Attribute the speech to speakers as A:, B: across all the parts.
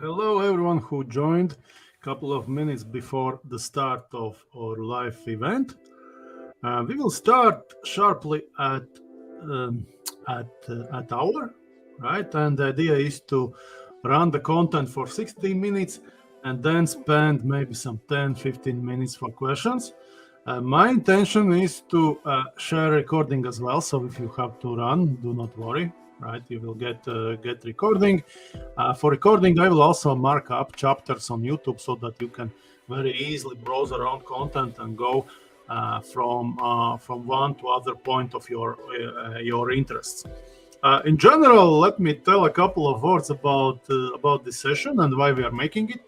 A: Hello, everyone who joined a couple of minutes before the start of our live event. We will start sharply um, at hour, right? And the idea is to run the content for 60 minutes and then spend maybe some 10-15 minutes for questions. My intention is to share recording as well. So if you have to run, do not worry, right? You will get recording. For recording, I will also mark up chapters on YouTube so that you can very easily browse around content and go from one to other point of your interests. In general, let me tell a couple of words about this session and why we are making it.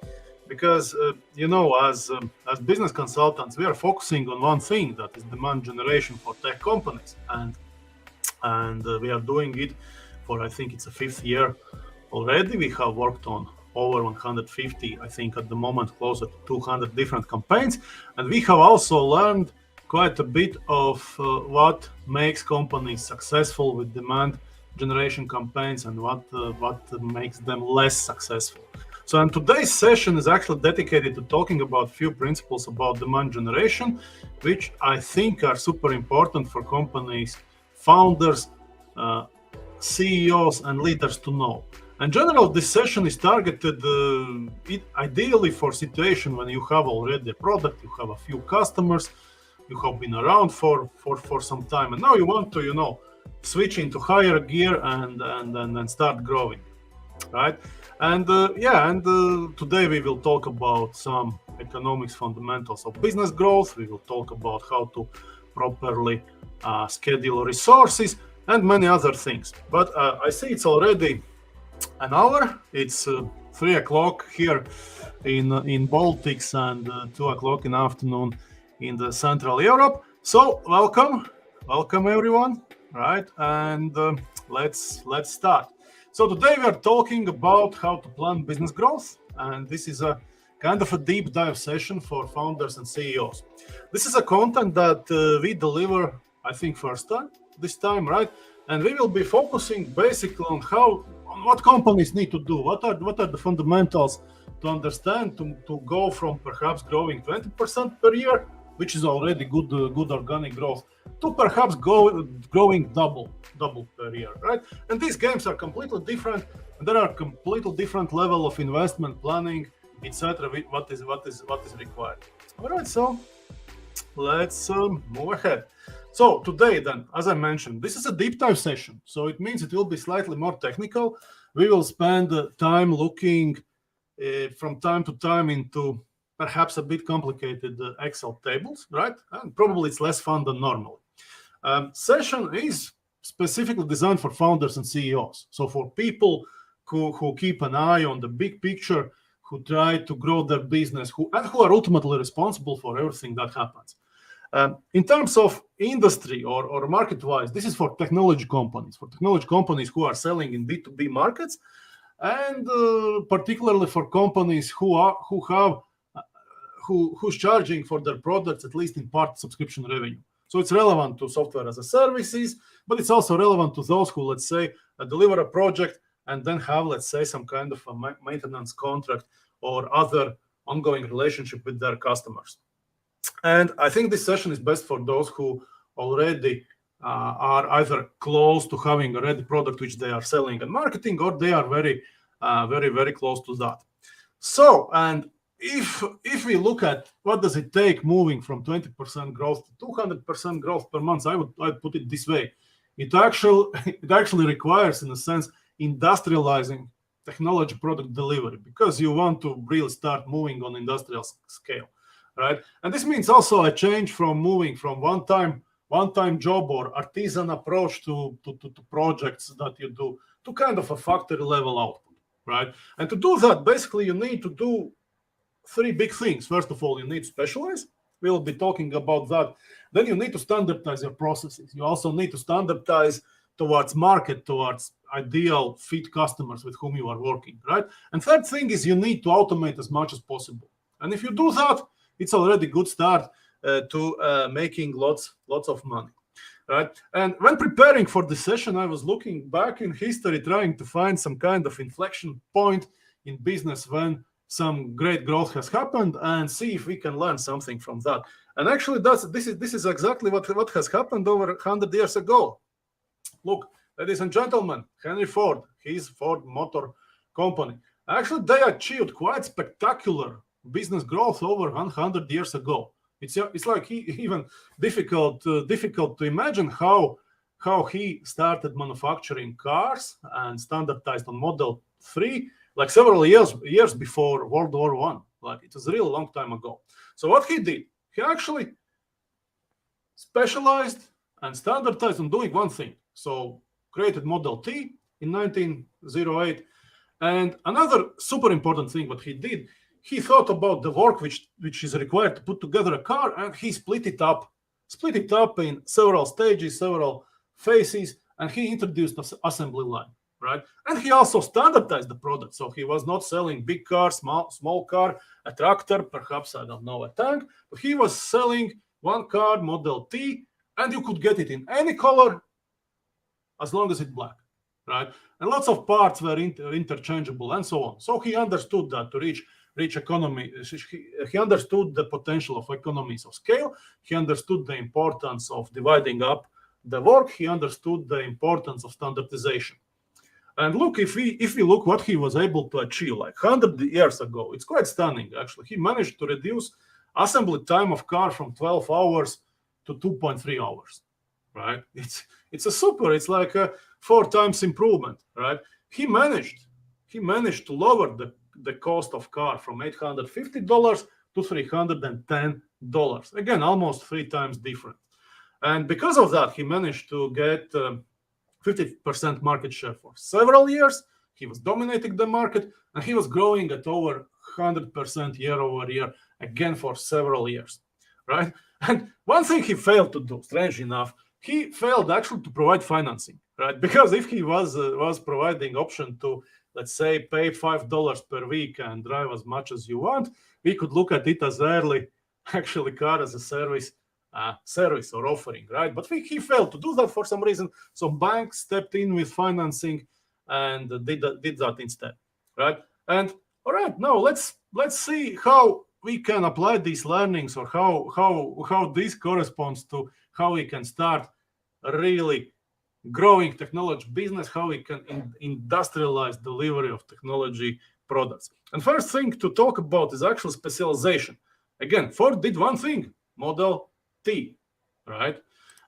A: Because as business consultants, we are focusing on one thing, that is demand generation for tech companies, and we are doing it for, I think it's a fifth year already. We have worked on over 150, I think at the moment closer to 200 different campaigns, and we have also learned quite a bit of what makes companies successful with demand generation campaigns and what makes them less successful. So, and today's session is actually dedicated to talking about few principles about demand generation, which I think are super important for companies, founders, CEOs, and leaders to know. In general, this session is targeted ideally for situation when you have already a product, you have a few customers, you have been around for some time, and now you want to, switch into higher gear and start growing, right? And today we will talk about some economics fundamentals of business growth. We will talk about how to properly schedule resources and many other things. But I see it's already an hour. It's 3 o'clock here in Baltics and 2 o'clock in the afternoon in the Central Europe. So welcome everyone, right? And let's start. So today we are talking about how to plan business growth, and this is a kind of a deep dive session for founders and CEOs. This is a content that we deliver, I think, first time this time, right? And we will be focusing basically on what companies need to do, what are the fundamentals to understand to go from perhaps growing 20% per year, which is already good organic growth, to perhaps growing double per year, right? And these games are completely different. And there are completely different level of investment planning, etc. What is required. All right, so let's move ahead. So today, then, as I mentioned, this is a deep dive session, so it means it will be slightly more technical. We will spend time looking from time to time into perhaps a bit complicated Excel tables, right? And probably it's less fun than normal. Session is specifically designed for founders and CEOs. So for people who keep an eye on the big picture, who try to grow their business, who are ultimately responsible for everything that happens. In terms of industry or market-wise, this is for technology companies who are selling in B2B markets, and particularly for companies who's charging for their products, at least in part, subscription revenue. So it's relevant to software as a services, but it's also relevant to those who, let's say, deliver a project and then have, let's say, some kind of a maintenance contract or other ongoing relationship with their customers. And I think this session is best for those who already are either close to having a ready product which they are selling and marketing, or they are very, very close to that. So, and if we look at what does it take moving from 20% growth to 200% growth per month, I'd put it this way. It actually requires, in a sense, industrializing technology product delivery, because you want to really start moving on industrial scale, right? And this means also a change from moving from one-time job or artisan approach to projects that you do to kind of a factory level output, right? And to do that, basically, you need to do three big things. First of all, you need to specialize. We'll be talking about that. Then you need to standardize your processes. You also need to standardize towards market, towards ideal fit customers with whom you are working, right? And third thing is you need to automate as much as possible. And if you do that, it's already a good start to making lots of money, right? And when preparing for this session, I was looking back in history, trying to find some kind of inflection point in business when some great growth has happened and see if we can learn something from that. And actually, this is exactly what has happened over 100 years ago. Look, ladies and gentlemen, Henry Ford, his Ford Motor Company, actually they achieved quite spectacular business growth over 100 years ago. It's like even difficult to imagine how he started manufacturing cars and standardized on Model 3 like several years before World War I. Like it was a real long time ago. So what he did, he actually specialized and standardized on doing one thing. So created Model T in 1908. And another super important thing what he did, he thought about the work which is required to put together a car, and he split it up in several stages, several phases, and he introduced an assembly line, right? And he also standardized the product. So he was not selling big car, small car, a tractor, perhaps, I don't know, a tank, but he was selling one car, Model T, and you could get it in any color as long as it's black, right? And lots of parts were interchangeable and so on. So he understood that to reach economy, he understood the potential of economies of scale. He understood the importance of dividing up the work. He understood the importance of standardization. And look, if we look what he was able to achieve like 100 years ago, it's quite stunning, actually. He managed to reduce assembly time of car from 12 hours to 2.3 hours, right? It's like a 4 times improvement, right? He managed to lower the cost of car from $850 to $310. Again, almost 3 times different. And because of that, he managed to get 50% market share for several years. He was dominating the market, and he was growing at over 100% year over year, again for several years, right? And one thing he failed to do, strange enough, he failed actually to provide financing, right? Because if he was providing option to, let's say, pay $5 per week and drive as much as you want, we could look at it as early, actually, car as a service or offering, right? But he failed to do that for some reason. So banks stepped in with financing and did that instead, right? And all right, now let's see how we can apply these learnings, or how this corresponds to how we can start a really growing technology business, how we can industrialize delivery of technology products. And first thing to talk about is actual specialization. Again, Ford did one thing, Model T, right?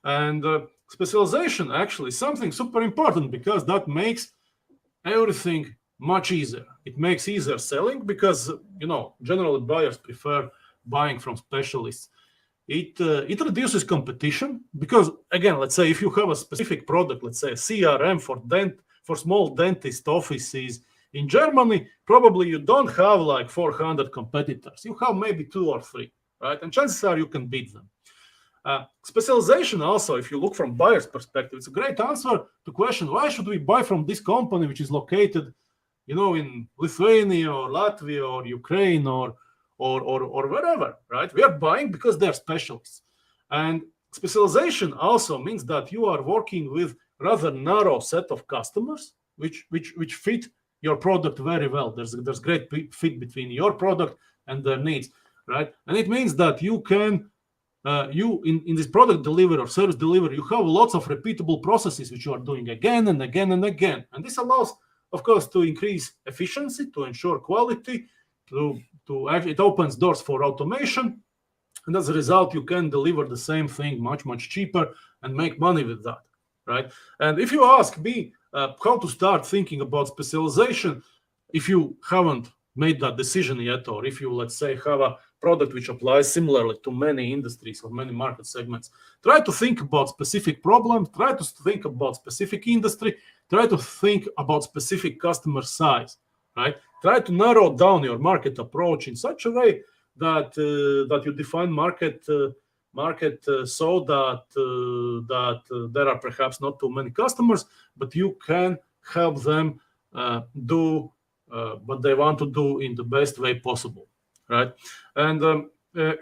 A: And specialization actually is something super important, because that makes everything much easier. It makes easier selling because, generally buyers prefer buying from specialists. It reduces competition because, again, let's say if you have a specific product, let's say a CRM for small dentist offices in Germany, probably you don't have like 400 competitors. You have maybe 2 or 3, right? And chances are you can beat them. Specialization also, if you look from buyer's perspective, it's a great answer to question, why should we buy from this company which is located, in Lithuania or Latvia or Ukraine or wherever, right? We are buying because they're specialists. And specialization also means that you are working with rather narrow set of customers which fit your product very well. There's great fit between your product and their needs, right? And it means that you can in this product delivery or service delivery, you have lots of repeatable processes which you are doing again and again and again. And this allows, of course, to increase efficiency, to ensure quality, it opens doors for automation. And as a result, you can deliver the same thing much, much cheaper and make money with that, right? And if you ask me how to start thinking about specialization, if you haven't made that decision yet, or if you, let's say, have a product which applies similarly to many industries or many market segments, try to think about specific problems, try to think about specific industry, try to think about specific customer size, right? Try to narrow down your market approach in such a way that you define market so that there are perhaps not too many customers, but you can help them do what they want to do in the best way possible, right? And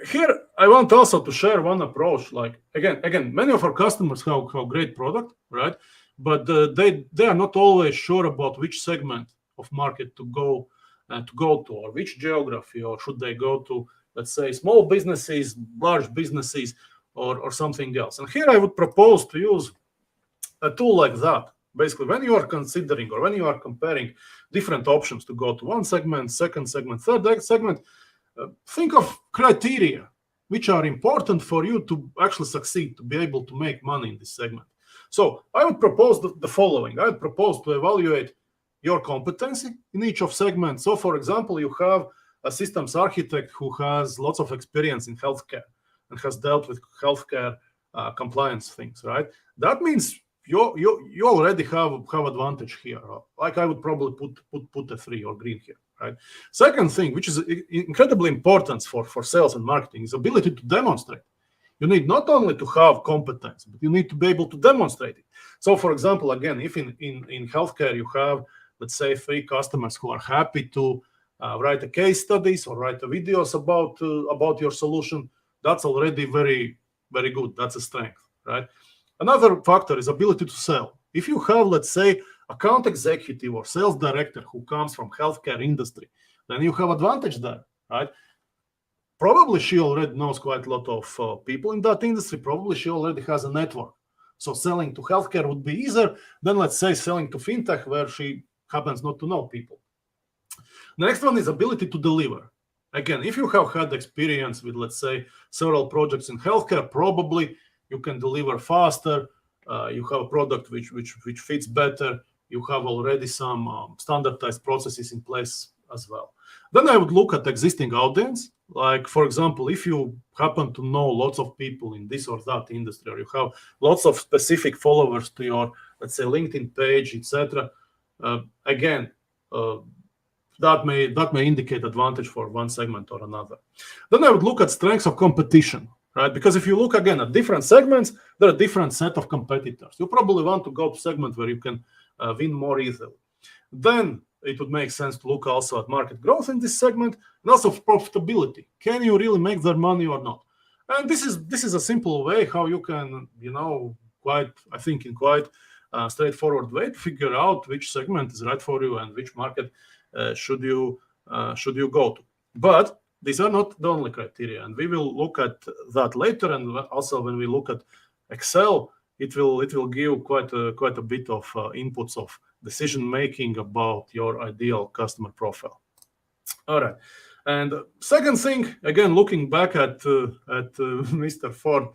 A: here I want also to share one approach. Like again, many of our customers have great product, right? But they are not always sure about which segment of market to go to go to, or which geography, or should they go to, let's say, small businesses, large businesses, or something else. And here I would propose to use a tool like that. Basically, when you are considering or when you are comparing different options to go to one segment, second segment, third segment, think of criteria which are important for you to actually succeed, to be able to make money in this segment. So I would propose the following. I would propose to evaluate your competency in each of segments. So, for example, you have a systems architect who has lots of experience in healthcare and has dealt with healthcare compliance things, right? That means you already have advantage here. Like I would probably put a 3 or green here, right? Second thing, which is incredibly important for sales and marketing, is ability to demonstrate. You need not only to have competence, but you need to be able to demonstrate it. So, for example, again, if in healthcare you have, let's say, 3 customers who are happy to write a case studies or write videos about your solution, that's already very, very good. That's a strength, right? Another factor is ability to sell. If you have, let's say, account executive or sales director who comes from healthcare industry, then you have advantage there, right? Probably she already knows quite a lot of people in that industry. Probably she already has a network. So selling to healthcare would be easier than, let's say, selling to fintech where she happens not to know people. Next one is ability to deliver. Again, if you have had experience with, let's say, several projects in healthcare, probably you can deliver faster. You have a product which fits better. You have already some standardized processes in place as well. Then I would look at existing audience. Like, for example, if you happen to know lots of people in this or that industry, or you have lots of specific followers to your, let's say, LinkedIn page, etc. Again, that may indicate advantage for one segment or another. Then I would look at strengths of competition, right? Because if you look again at different segments, there are different set of competitors. You probably want to go to segment where you can win more easily. Then it would make sense to look also at market growth in this segment and also profitability. Can you really make their money or not? And this is a simple way how you can, quite straightforward way to figure out which segment is right for you and which market should you go to. But these are not the only criteria, and we will look at that later. And also, when we look at Excel, it will give quite a bit of inputs of decision making about your ideal customer profile. All right, and second thing, again, looking back at Mr. Ford,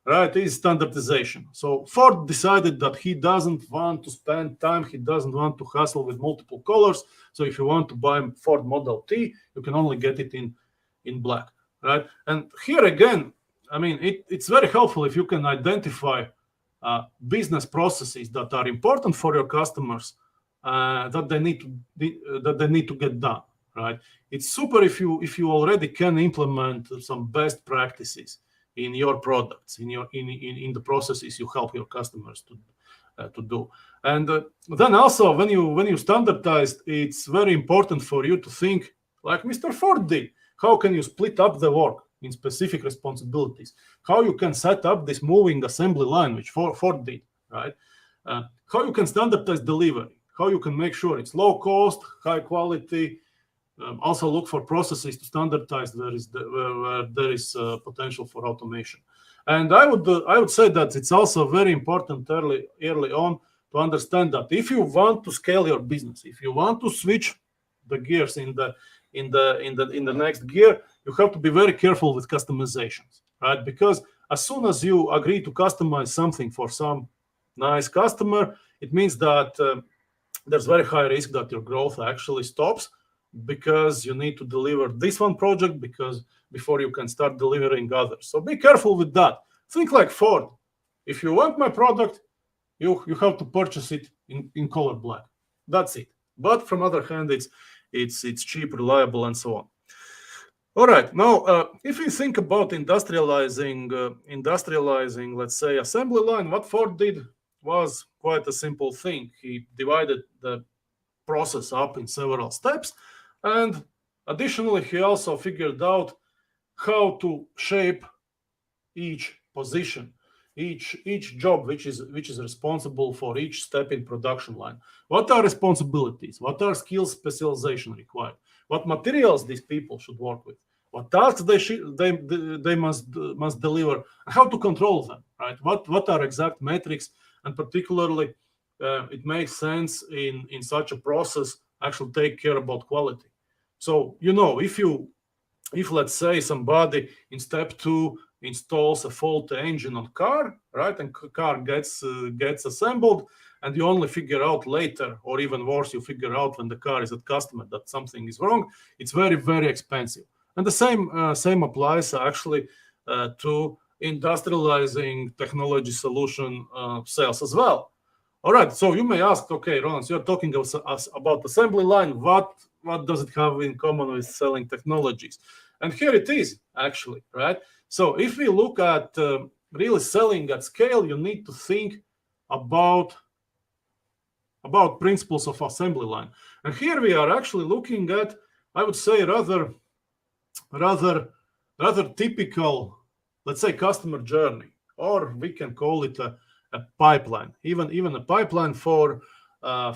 A: right, is standardization. So Ford decided that he doesn't want to spend time, he doesn't want to hustle with multiple colors. So if you want to buy Ford Model T, you can only get it in black, right? And here again, I mean, it's very helpful if you can identify business processes that are important for your customers that they need to get done, right? It's super if you already can implement some best practices in your products, in the processes you help your customers to do. And then also when you standardize, it's very important for you to think like Mr. Ford did. How can you split up the work in specific responsibilities? How you can set up this moving assembly line, which Ford did, right? How you can standardize delivery? How you can make sure it's low cost, high quality. Also look for processes to standardize where there is potential for automation. And I would say that it's also very important early on to understand that if you want to scale your business, if you want to switch the gears in the next gear, you have to be very careful with customizations, right? Because as soon as you agree to customize something for some nice customer, it means that there's very high risk that your growth actually stops, because you need to deliver this one project before you can start delivering others. So be careful with that. Think like Ford. If you want my product, you have to purchase it in color black. That's it. But from other hand, it's cheap, reliable, and so on. All right. Now, if we think about industrializing, let's say, assembly line, what Ford did was quite a simple thing. He divided the process up in several steps. And additionally, he also figured out how to shape each position each job which is responsible for each step in production line. What are responsibilities? What are skills specialization required? What materials these people should work with? What tasks they must deliver? How to control them, right? What are exact metrics? And particularly, it makes sense in such a process actually take care about quality. So if let's say somebody in step 2 installs a faulty engine on car, right, and car gets assembled, and you only figure out later, or even worse, you figure out when the car is at customer that something is wrong, it's very, very expensive. And the same applies actually to industrializing technology solution sales as well. All right, so you may ask, okay, Roland, you're talking about assembly line. What does it have in common with selling technologies? And here it is, actually, right? So if we look at really selling at scale, you need to think about principles of assembly line. And here we are actually looking at, I would say, rather typical, let's say, customer journey, or we can call it a pipeline, even a pipeline for how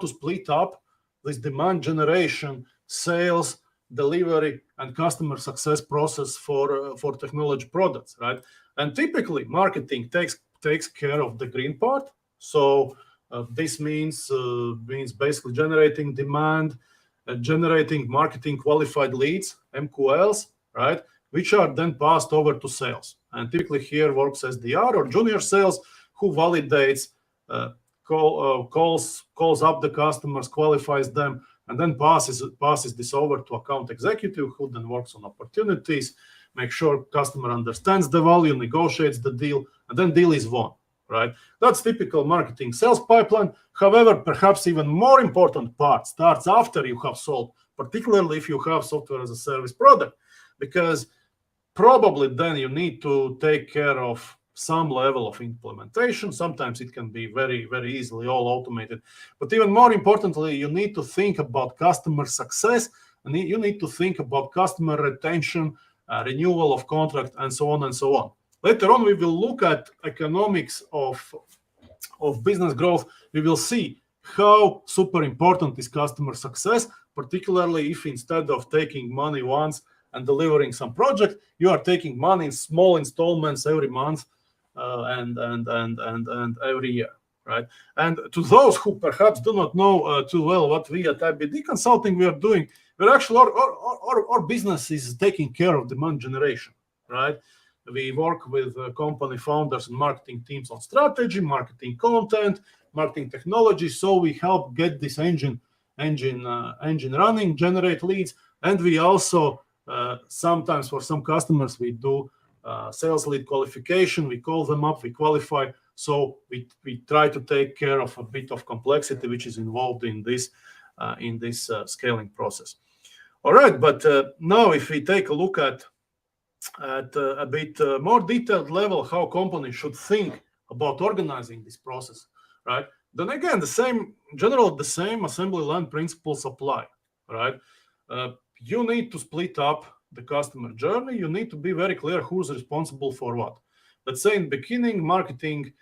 A: to split up this demand generation, sales, delivery, and customer success process for technology products, right? And typically, marketing takes care of the green part. So this means basically generating demand, generating marketing qualified leads, MQLs, right, which are then passed over to sales. And typically here works SDR or junior sales, who validates, calls up the customers, qualifies them, and then passes this over to account executive, who then works on opportunities, make sure customer understands the value, negotiates the deal, and then deal is won, right? That's typical marketing sales pipeline. However, perhaps even more important part starts after you have sold, particularly if you have software as a service product, because probably then you need to take care of some level of implementation. Sometimes it can be very, very easily all automated. But even more importantly, you need to think about customer success, and you need to think about customer retention, renewal of contract, and so on and so on. Later on, we will look at economics of business growth. We will see how super important is customer success, particularly if instead of taking money once and delivering some project, you are taking money in small installments every month and every year, right? And to those who perhaps do not know too well what we at IBD Consulting we are doing, we're actually our business is taking care of demand generation, right? We work with company founders and marketing teams on strategy, marketing content, marketing technology. So we help get this engine running, generate leads, and we also sometimes for some customers we do sales lead qualification. We call them up, we qualify. So we try to take care of a bit of complexity which is involved in this scaling process. All right, but now if we take a look at a bit more detailed level how companies should think about organizing this process, right? Then again, the same assembly line principles apply, right? You need to split up the customer journey. You need to be very clear who's responsible for what. Let's say in the beginning, marketing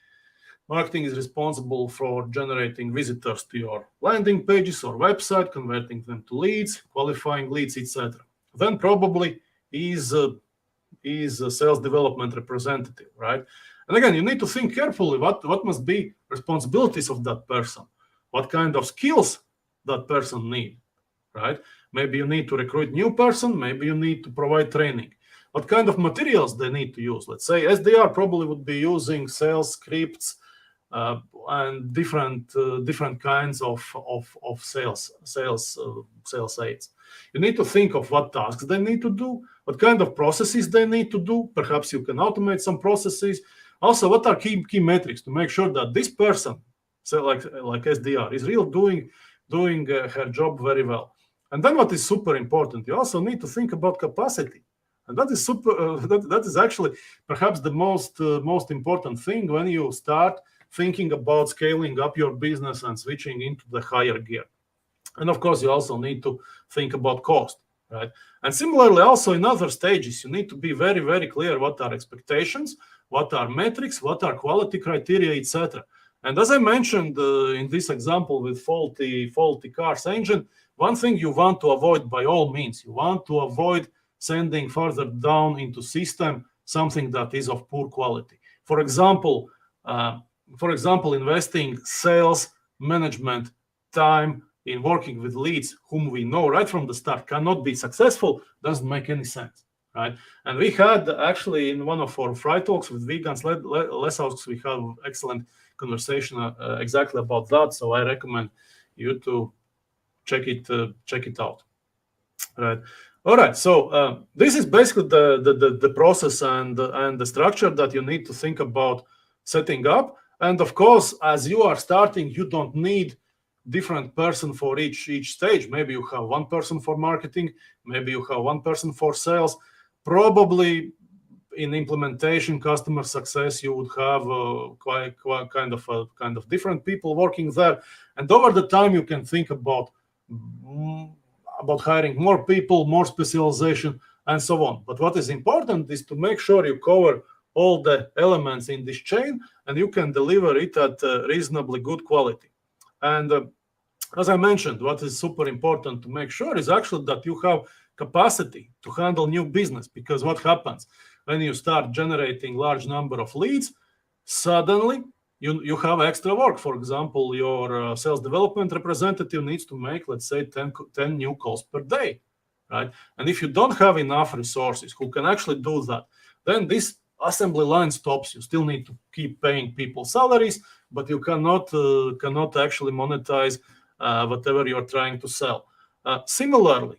A: is responsible for generating visitors to your landing pages or website, converting them to leads, qualifying leads, etc. Then probably is a sales development representative, right? And again, you need to think carefully what must be responsibilities of that person, what kind of skills that person need, right? Maybe you need to recruit new person, maybe you need to provide training. What kind of materials they need to use? Let's say SDR probably would be using sales scripts and different kinds of sales aids. You need to think of what tasks they need to do, what kind of processes they need to do. Perhaps you can automate some processes. Also, what are key metrics to make sure that this person, so like SDR, is really doing her job very well. And then what is super important, you also need to think about capacity. And that is that is actually perhaps the most important thing when you start thinking about scaling up your business and switching into the higher gear. And of course, you also need to think about cost, right? And similarly, also in other stages, you need to be very, very clear what are expectations, what are metrics, what are quality criteria, etc. And as I mentioned in this example with faulty cars engine, one thing you want to avoid by all means, you want to avoid sending further down into system something that is of poor quality. For example, investing sales management time in working with leads whom we know right from the start cannot be successful doesn't make any sense, right? And we had actually in one of our Fry Talks with vegans, Lesauks, we had excellent conversation exactly about that. So I recommend you to check it out, right? All right. So this is basically the process and the structure that you need to think about setting up. And of course, as you are starting, you don't need different person for each stage. Maybe you have one person for marketing, maybe you have one person for sales. Probably in implementation, customer success, you would have quite kind of different people working there. And over the time, you can think about hiring more people, more specialization, and so on. But what is important is to make sure you cover all the elements in this chain, and you can deliver it at reasonably good quality. And as I mentioned, what is super important to make sure is actually that you have capacity to handle new business, because what happens when you start generating large number of leads, suddenly you have extra work. For example, your sales development representative needs to make, let's say, 10 new calls per day, right? And if you don't have enough resources who can actually do that, then this assembly line stops. You still need to keep paying people salaries, but you cannot actually monetize whatever you're trying to sell. Similarly,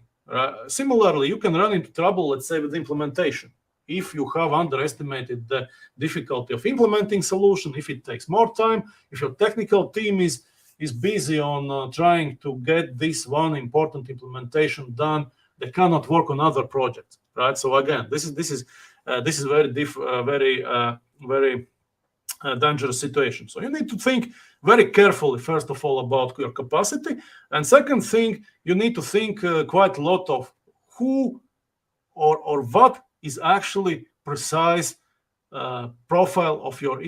A: you can run into trouble, let's say, with implementation. If you have underestimated the difficulty of implementing solution, if it takes more time, if your technical team is busy on trying to get this one important implementation done, they cannot work on other projects, right? So again, this is very dangerous situation. So you need to think very carefully, first of all, about your capacity, and second thing, you need to think quite a lot of who or what is actually precise profile of your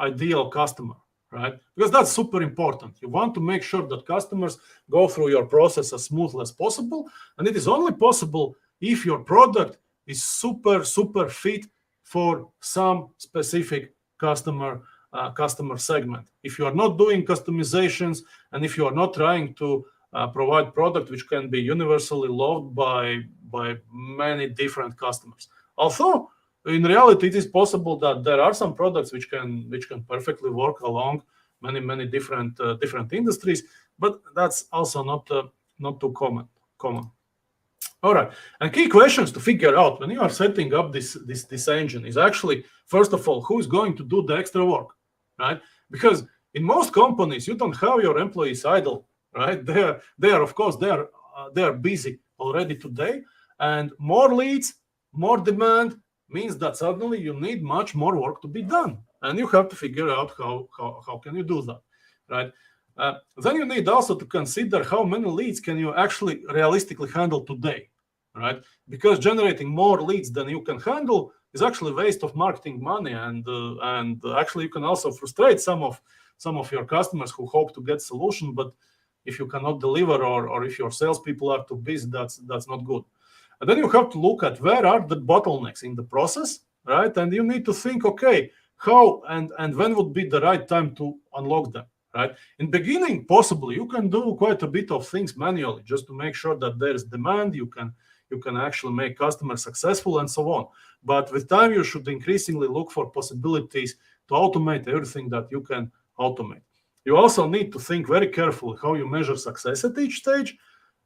A: ideal customer, right? Because that's super important. You want to make sure that customers go through your process as smoothly as possible, and it is only possible if your product is super fit for some specific customer segment. If you are not doing customizations, and if you are not trying to provide product which can be universally loved by many different customers. Although in reality it is possible that there are some products which can perfectly work along many different industries, but that's also not too common. All right, and key questions to figure out when you are setting up this engine is actually, first of all, who is going to do the extra work, right? Because in most companies you don't have your employees idle, right? They are busy already today, and more leads, more demand means that suddenly you need much more work to be done, and you have to figure out how can you do that, right? Then you need also to consider how many leads can you actually realistically handle today, right? Because generating more leads than you can handle is actually a waste of marketing money, and actually you can also frustrate some of your customers who hope to get solution, but if you cannot deliver or if your salespeople are too busy, that's not good. And then you have to look at where are the bottlenecks in the process, right? And you need to think, okay, how and when would be the right time to unlock them, right? In beginning, possibly you can do quite a bit of things manually just to make sure that there is demand. You can actually make customers successful and so on. But with time, you should increasingly look for possibilities to automate everything that you can automate. You also need to think very carefully how you measure success at each stage.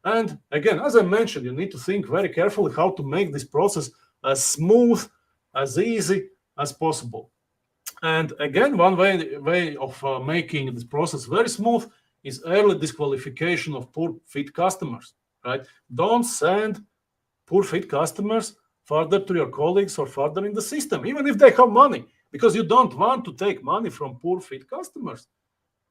A: And again, as I mentioned, you need to think very carefully how to make this process as smooth, as easy as possible. And again, one way of making this process very smooth is early disqualification of poor fit customers, right? Don't send poor fit customers further to your colleagues or further in the system, even if they have money, because you don't want to take money from poor fit customers.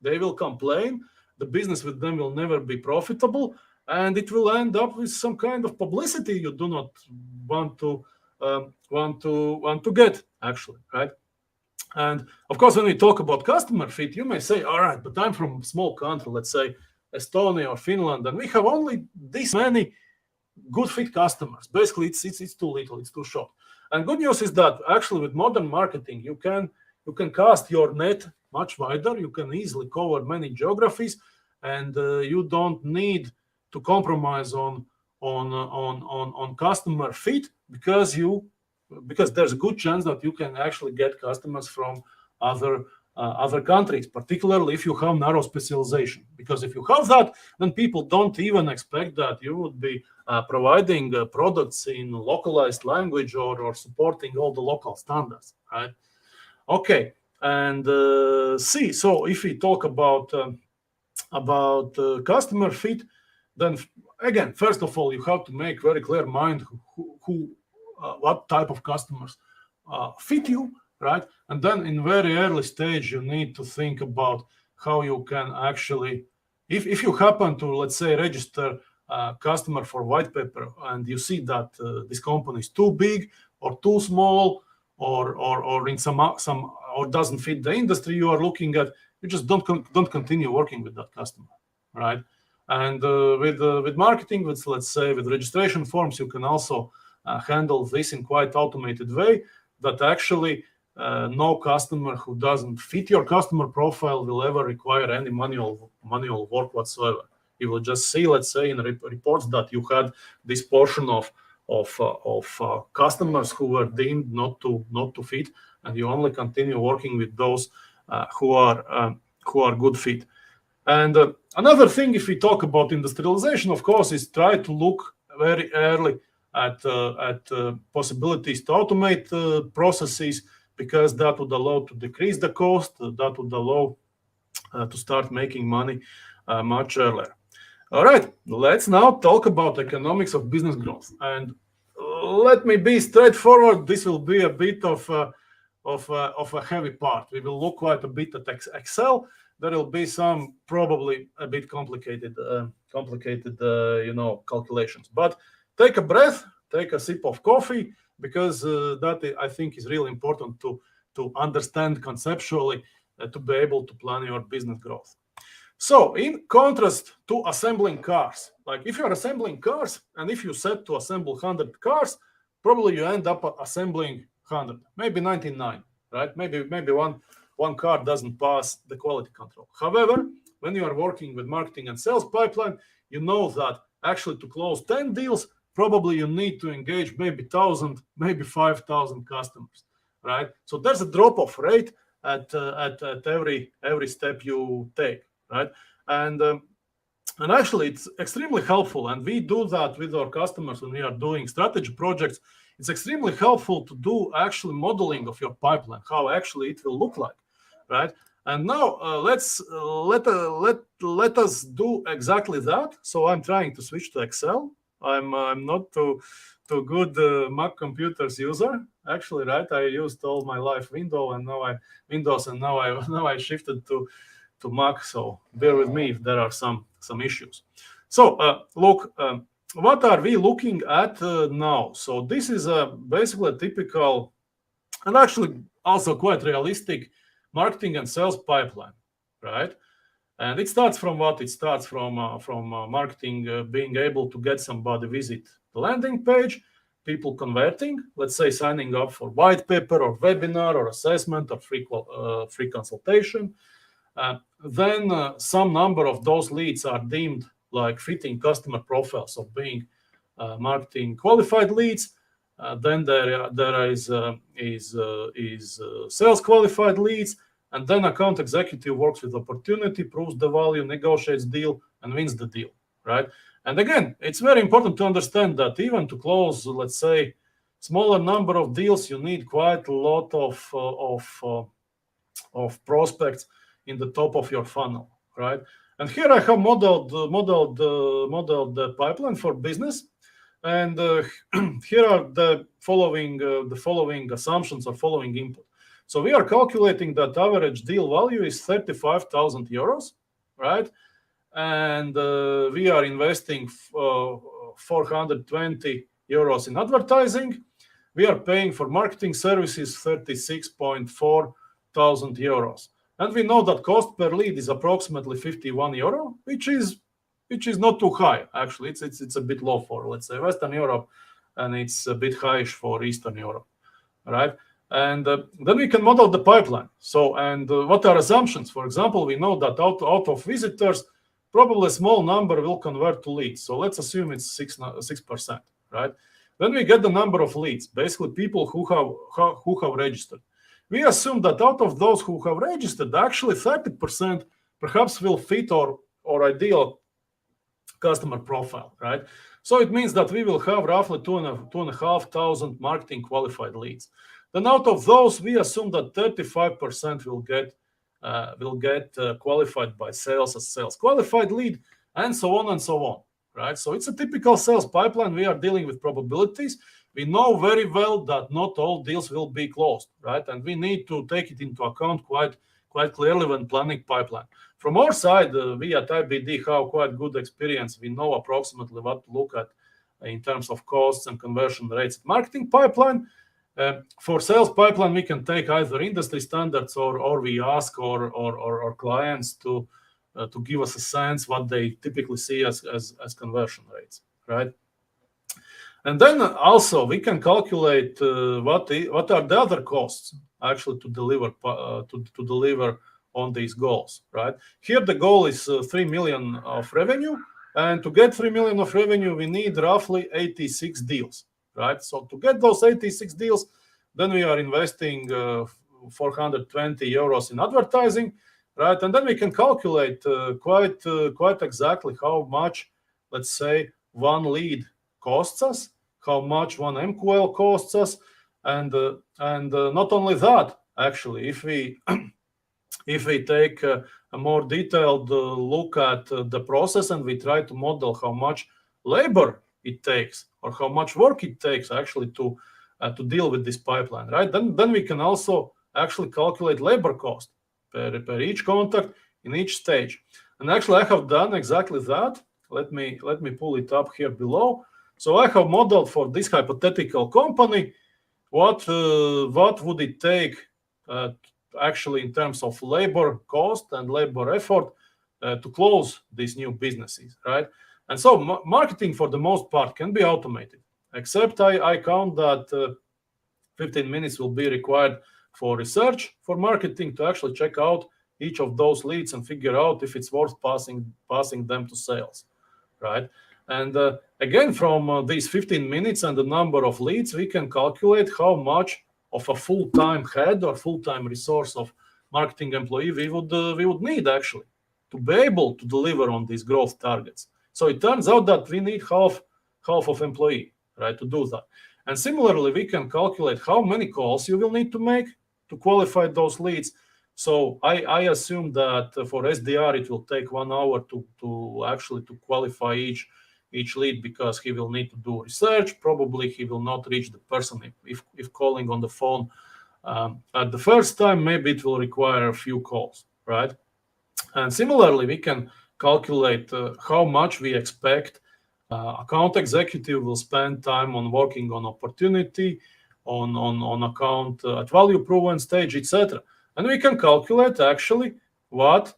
A: They will complain, the business with them will never be profitable, and it will end up with some kind of publicity you do not want to get. actually, right? And of course, when we talk about customer fit, you may say, all right, but I'm from a small country, let's say Estonia or Finland, and we have only this many good fit customers. Basically, it's too little, it's too short. And good news is that actually with modern marketing, you can cast your net much wider. You can easily cover many geographies, and you don't need to compromise on customer fit because there's a good chance that you can actually get customers from other countries, particularly if you have narrow specialization. Because if you have that, then people don't even expect that you would be providing products in localized language or supporting all the local standards, right? Okay, and so if we talk about customer fit, then again, first of all, you have to make very clear mind what type of customers fit you, right? And then in very early stage, you need to think about how you can actually, if you happen to, let's say, register a customer for white paper and you see that this company is too big or too small or in some or doesn't fit the industry you are looking at, you just don't continue working with that customer, right? And with marketing, let's say with registration forms, you can also handle this in quite automated way that actually no customer who doesn't fit your customer profile will ever require any manual work whatsoever. You will just see, let's say, in reports that you had this portion of customers who were deemed not to fit, and you only continue working with those who are good fit. And another thing, if we talk about industrialization, of course, is try to look very early at possibilities to automate processes, because that would allow to decrease the cost, that would allow to start making money much earlier. All right, let's now talk about economics of business growth. And let me be straightforward. This will be a bit of a heavy part. We will look quite a bit at Excel. There will be some probably a bit complicated calculations. But take a breath, take a sip of coffee, because that I think is really important to understand conceptually to be able to plan your business growth. So in contrast to assembling cars, like if you're assembling cars and if you set to assemble 100 cars, probably you end up assembling 100, maybe 99, right? Maybe one car doesn't pass the quality control. However, when you are working with marketing and sales pipeline, you know that actually to close 10 deals, probably you need to engage maybe 1,000, maybe 5,000 customers, right? So there's a drop-off rate at every step you take, right? And actually, it's extremely helpful, and we do that with our customers when we are doing strategy projects. It's extremely helpful to do actually modeling of your pipeline, how actually it will look like, right? And now let us do exactly that. So I'm trying to switch to Excel. I'm not too good Mac computers user, actually, right? I used all my life Windows, and now I shifted to Mac. So bear with me if there are some issues. So look, what are we looking at now? So this is basically a typical and actually also quite realistic marketing and sales pipeline, right? And it starts from what? It starts from marketing being able to get somebody visit the landing page, people converting, let's say signing up for white paper or webinar or assessment or free consultation. Then some number of those leads are deemed like fitting customer profiles of being marketing qualified leads. Then there is sales qualified leads. And then account executive works with opportunity, proves the value, negotiates deal, and wins the deal, right? And again, it's very important to understand that even to close, let's say, smaller number of deals, you need quite a lot of prospects in the top of your funnel, right? And here I have modeled the pipeline for business, and here are the following assumptions or following input. So we are calculating that average deal value is 35,000 euros, right? And we are investing 420 euros in advertising. we are paying for marketing services 36.4 thousand euros. And we know that cost per lead is approximately 51 euro, which is not too high. Actually, it's a bit low for, let's say, Western Europe, and it's a bit highish for Eastern Europe, right? And then we can model the pipeline. So, and what are assumptions? For example, we know that out of visitors, probably a small number will convert to leads. So let's assume it's 6%, right? Then we get the number of leads, basically people who have registered. We assume that out of those who have registered, actually 30% perhaps will fit our ideal customer profile, right? So it means that we will have roughly 2,500 marketing qualified leads. Then out of those, we assume that 35% will get qualified by sales as sales qualified lead, and so on and so on, right? So it's a typical sales pipeline. We are dealing with probabilities. We know very well that not all deals will be closed, right? And we need to take it into account quite clearly when planning pipeline. From our side, we at IBD have quite good experience. We know approximately what to look at in terms of costs and conversion rates. Marketing pipeline, for sales pipeline, we can take either industry standards or we ask our clients to give us a sense what they typically see as conversion rates, right? And then also we can calculate what are the other costs actually to deliver on these goals, right? Here the goal is 3 million of revenue, and to get 3 million of revenue, we need roughly 86 deals, right? So to get those 86 deals, then we are investing 420 euros in advertising, right? And then we can calculate quite exactly how much, let's say, one lead costs us, how much one MQL costs us, and not only that, actually, if we take a more detailed look at the process and we try to model how much labor it takes or how much work it takes actually to deal with this pipeline, right? Then we can also actually calculate labor cost per each contact in each stage. And actually, I have done exactly that. Let me pull it up here below. So I have modeled for this hypothetical company what would it take actually in terms of labor cost and labor effort to close these new businesses, right? And so marketing for the most part can be automated, except I count that 15 minutes will be required for research for marketing to actually check out each of those leads and figure out if it's worth passing them to sales, right? And again, from these 15 minutes and the number of leads, we can calculate how much of a full-time head or full-time resource of marketing employee we would need actually to be able to deliver on these growth targets. So it turns out that we need half of employee, right, to do that. And similarly, we can calculate how many calls you will need to make to qualify those leads. So I assume that for SDR it will take 1 hour to actually qualify each lead, because he will need to do research. Probably he will not reach the person if calling on the phone at the first time. Maybe it will require a few calls, right? And similarly, we can calculate how much we expect account executive will spend time on working on opportunity, on account at value proven stage, etc. And we can calculate actually what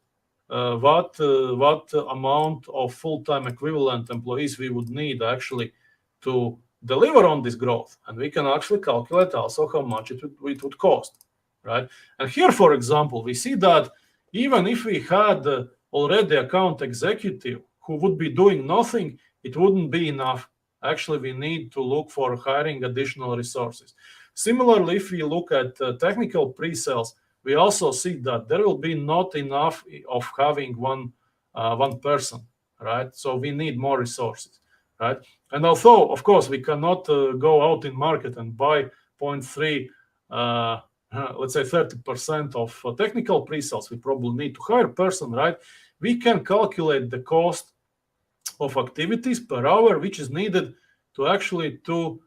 A: amount of full-time equivalent employees we would need actually to deliver on this growth. And we can actually calculate also how much it would cost, right? And here, for example, we see that even if we had already account executive who would be doing nothing, it wouldn't be enough. Actually, we need to look for hiring additional resources. Similarly, if we look at technical pre-sales, we also see that there will be not enough of having one person, right? So we need more resources, right? And although, of course, we cannot go out in market and buy 0.3, let's say 30% of technical pre-sales, we probably need to hire a person, right? We can calculate the cost of activities per hour, which is needed to actually to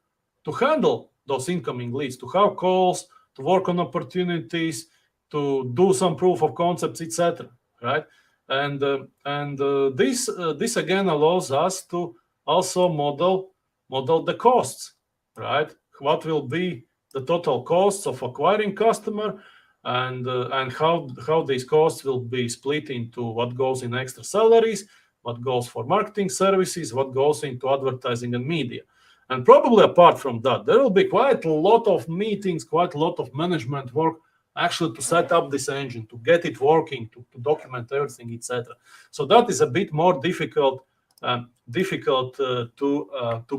A: handle those incoming leads, to have calls, to work on opportunities, to do some proof of concepts, etc. Right? And this again allows us to also model the costs, right? what will be the total costs of acquiring customer, and how these costs will be split into what goes in extra salaries, what goes for marketing services, what goes into advertising and media. And probably apart from that, there will be quite a lot of meetings, quite a lot of management work actually to set up this engine, to get it working, to document everything, etc. So that is a bit more difficult to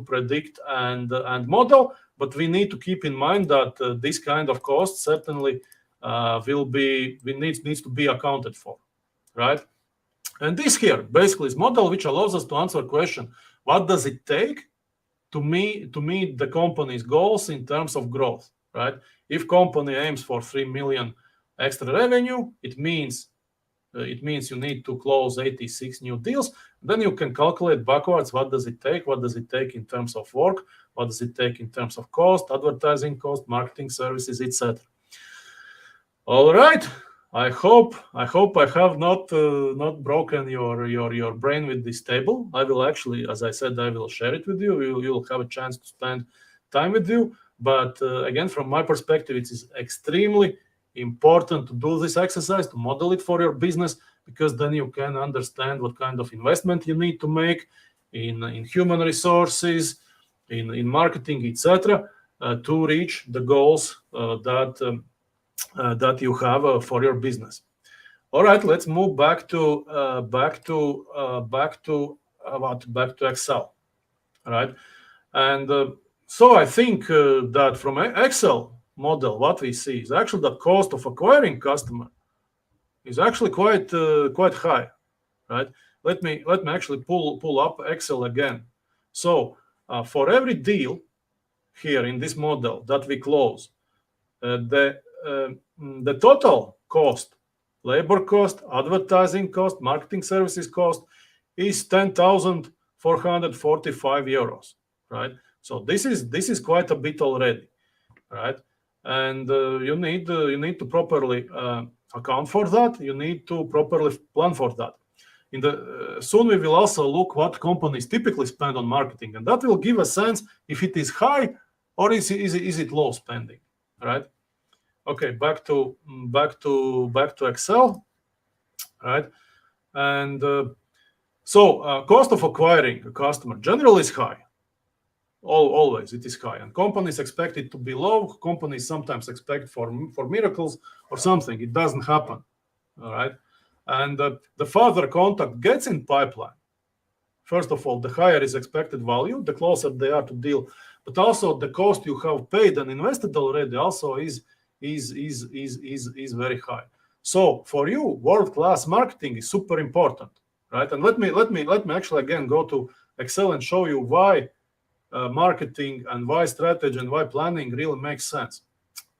A: predict and model. But we need to keep in mind that this kind of cost certainly needs to be accounted for, right? And this here basically is model which allows us to answer a question: what does it take to meet the company's goals in terms of growth, right? If company aims for 3 million extra revenue, it means you need to close 86 new deals. Then you can calculate backwards what does it take in terms of work, what does it take in terms of cost, advertising cost, marketing services, etc. All right. I hope I have not broken your brain with this table. I will actually, as I said, I will share it with you. You'll have a chance to spend time with you. But again, from my perspective, it is extremely important to do this exercise, to model it for your business, because then you can understand what kind of investment you need to make in human resources, in marketing, etc., to reach the goals that you have for your business. All right, let's move back to Excel. All right, and so I think that from Excel model, what we see is actually the cost of acquiring customer is actually quite high, right? Let me actually pull up Excel again. So for every deal here in this model that we close, the total cost, labor cost, advertising cost, marketing services cost, is 10,445 euros, right? So this is quite a bit already, right? And you need to properly account for that. You need to properly plan for that. Soon we will also look what companies typically spend on marketing, and that will give a sense if it is high or is it low spending, right? Okay, back to Excel, right? And so cost of acquiring a customer generally is high. Always it is high, and companies expect it to be low. Companies sometimes expect for miracles or something. It doesn't happen, all right? And the further contact gets in pipeline, first of all, the higher is expected value, the closer they are to deal, but also the cost you have paid and invested already also is very high. So for you, world-class marketing is super important, right? And let me actually again go to Excel and show you why marketing and why strategy and why planning really makes sense.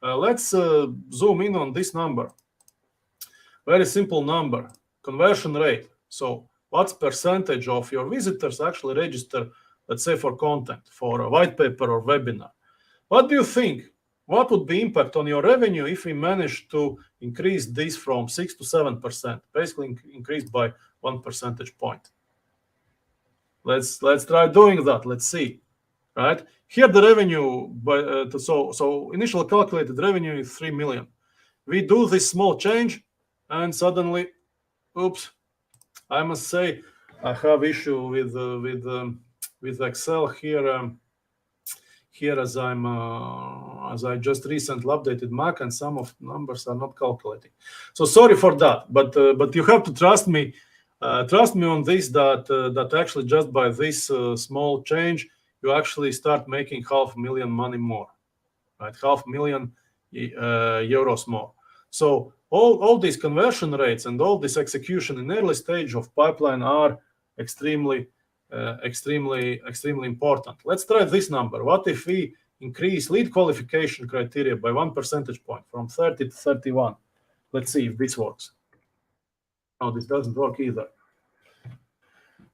A: Let's zoom in on this number. Very simple number, conversion rate. So what's percentage of your visitors actually register, let's say, for content, for a white paper or webinar? What do you think? What would be impact on your revenue if we manage to increase this from 6 to 7%, basically increased by 1 percentage point? Let's try doing that. Let's see. Right here, the revenue, so initial calculated revenue is 3 million. We do this small change, and suddenly, oops! I must say I have issue with Excel here. Here, as I just recently updated Mac, and some of numbers are not calculating. So sorry for that, but you have to trust me on this. That actually just by this small change, you actually start making 500,000 money more, right? 500,000 euros more. So all these conversion rates and all this execution in early stage of pipeline are extremely important. Let's try this number. What if we increase lead qualification criteria by 1 percentage point from 30 to 31? Let's see if this works. No, this doesn't work either.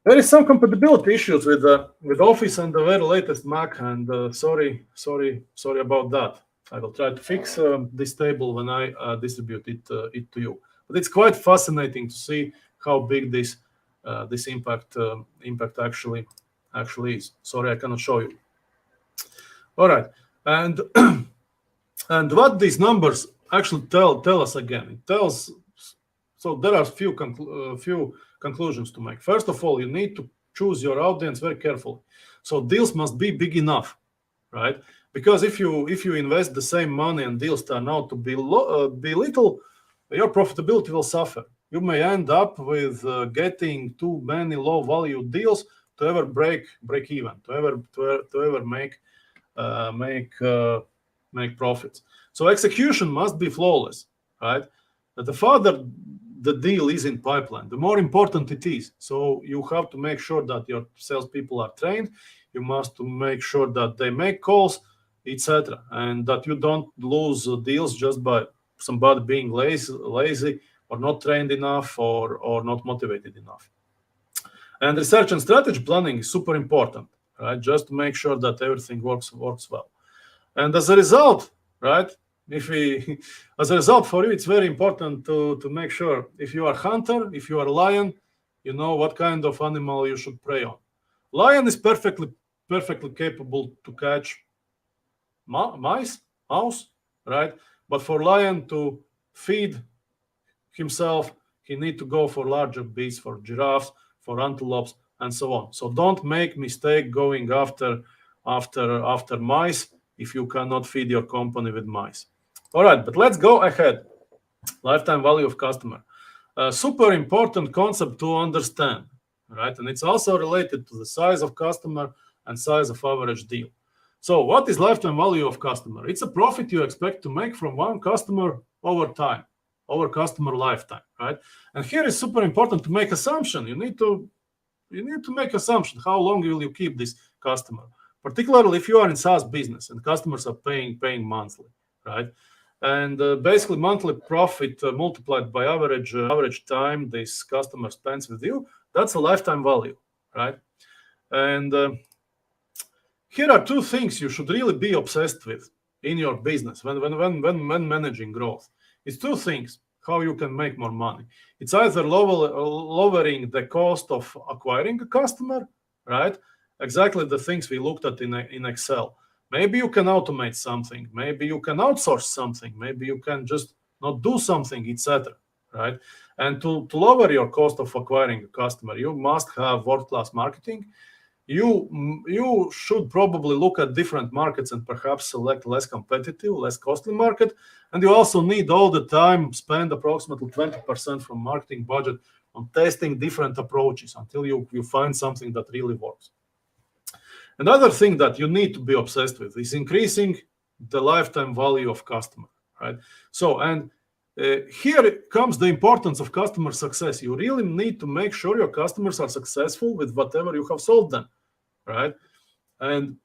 A: There is some compatibility issues with Office and the very latest Mac, and sorry about that. I will try to fix this table when I distribute it to you. But it's quite fascinating to see how big this impact actually is. Sorry, I cannot show you. All right. And and what these numbers actually tell us again, it tells. So there are few conclusions to make. First of all, you need to choose your audience very carefully. So deals must be big enough, right? Because if you invest the same money and deals turn out to be little, your profitability will suffer. You may end up with getting too many low value deals to ever break even, to ever make profits. So execution must be flawless, right? The further the deal is in pipeline, the more important it is. So you have to make sure that your salespeople are trained. You must make sure that they make calls, etc., and that you don't lose deals just by somebody being lazy or not trained enough or not motivated enough. And research and strategy planning is super important, right? Just to make sure that everything works well. And as a result, right, as a result for you, it's very important to make sure if you are hunter, if you are lion, you know what kind of animal you should prey on. Lion is perfectly capable to catch mouse, right? But for lion to feed himself, he need to go for larger beasts, for giraffes, for antelopes, and so on. So don't make mistake going after mice if you cannot feed your company with mice. All right, but let's go ahead. Lifetime value of customer. A super important concept to understand, right? And it's also related to the size of customer and size of average deal. So what is lifetime value of customer? It's a profit you expect to make from one customer over time, over customer lifetime, right? And here is super important to make assumption. You need to make assumption. How long will you keep this customer? Particularly if you are in SaaS business and customers are paying monthly, right? And basically monthly profit multiplied by average time this customer spends with you, that's a lifetime value, right? And here are two things you should really be obsessed with in your business when managing growth. It's two things how you can make more money. It's either lowering the cost of acquiring a customer, right? Exactly the things we looked at in Excel. Maybe you can automate something. Maybe you can outsource something. Maybe you can just not do something, etc., right? And to lower your cost of acquiring a customer, you must have world-class marketing. You should probably look at different markets and perhaps select less competitive, less costly market. And you also need all the time spend approximately 20% from marketing budget on testing different approaches until you find something that really works. Another thing that you need to be obsessed with is increasing the lifetime value of customer, right? So, and here comes the importance of customer success. You really need to make sure your customers are successful with whatever you have sold them, right? And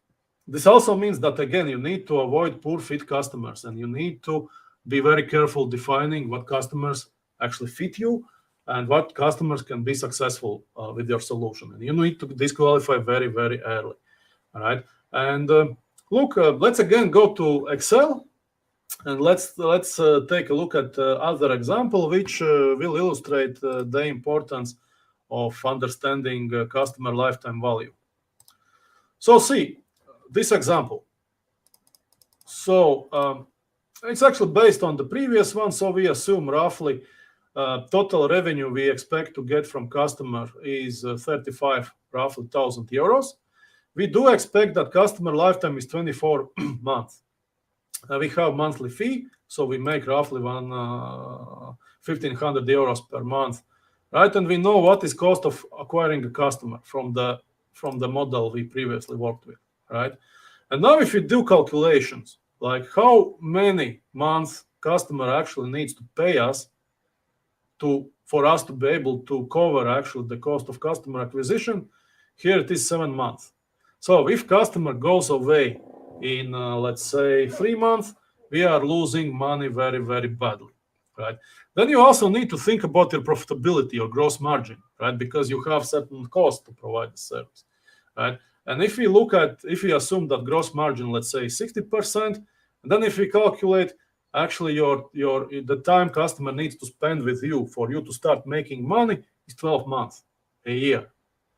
A: this also means that, again, you need to avoid poor fit customers, and you need to be very careful defining what customers actually fit you and what customers can be successful with your solution. And you need to disqualify very, very early, all right? And look, let's again go to Excel. And let's take a look at other example, which will illustrate the importance of understanding customer lifetime value. So see this example. So it's actually based on the previous one. So we assume roughly total revenue we expect to get from customer is 35 roughly €1,000. We do expect that customer lifetime is 24 months. We have monthly fee, so we make roughly €1,500 per month, right? And we know what is cost of acquiring a customer from the model we previously worked with, right? And now if you do calculations, like how many months customer actually needs to pay us for us to be able to cover actually the cost of customer acquisition, here it is 7 months. So if customer goes away in, let's say, 3 months, we are losing money very, very badly, right? Then you also need to think about your profitability or gross margin, right? Because you have certain costs to provide the service, right? And if we assume that gross margin, let's say 60%, and then if we calculate actually the time customer needs to spend with you for you to start making money is 12 months, a year,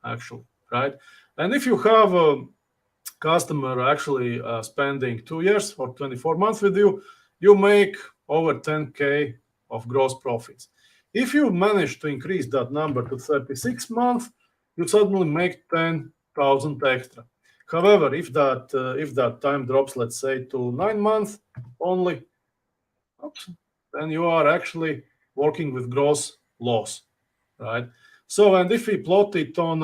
A: actually, right? And if you have customer actually spending 2 years or 24 months with you, you make over 10K of gross profits. If you manage to increase that number to 36 months, you suddenly make 10,000 extra. However, if that time drops, let's say, to 9 months only, then you are actually working with gross loss, right? So, and if we plot it on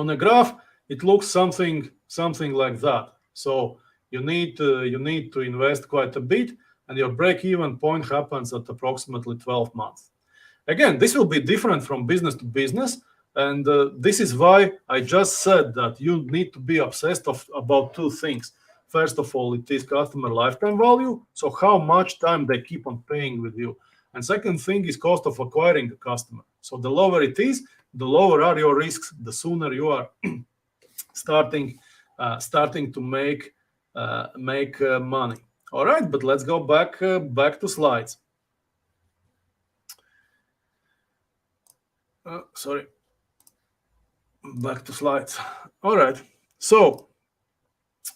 A: a graph, it looks something like that. So you need to invest quite a bit, and your break-even point happens at approximately 12 months. Again, this will be different from business to business, and this is why I just said that you need to be obsessed about two things. First of all, it is customer lifetime value, so how much time they keep on paying with you. And second thing is cost of acquiring a customer. So the lower it is, the lower are your risks, the sooner you are starting to make money. All right, but let's go back to slides. Sorry, back to slides. All right, so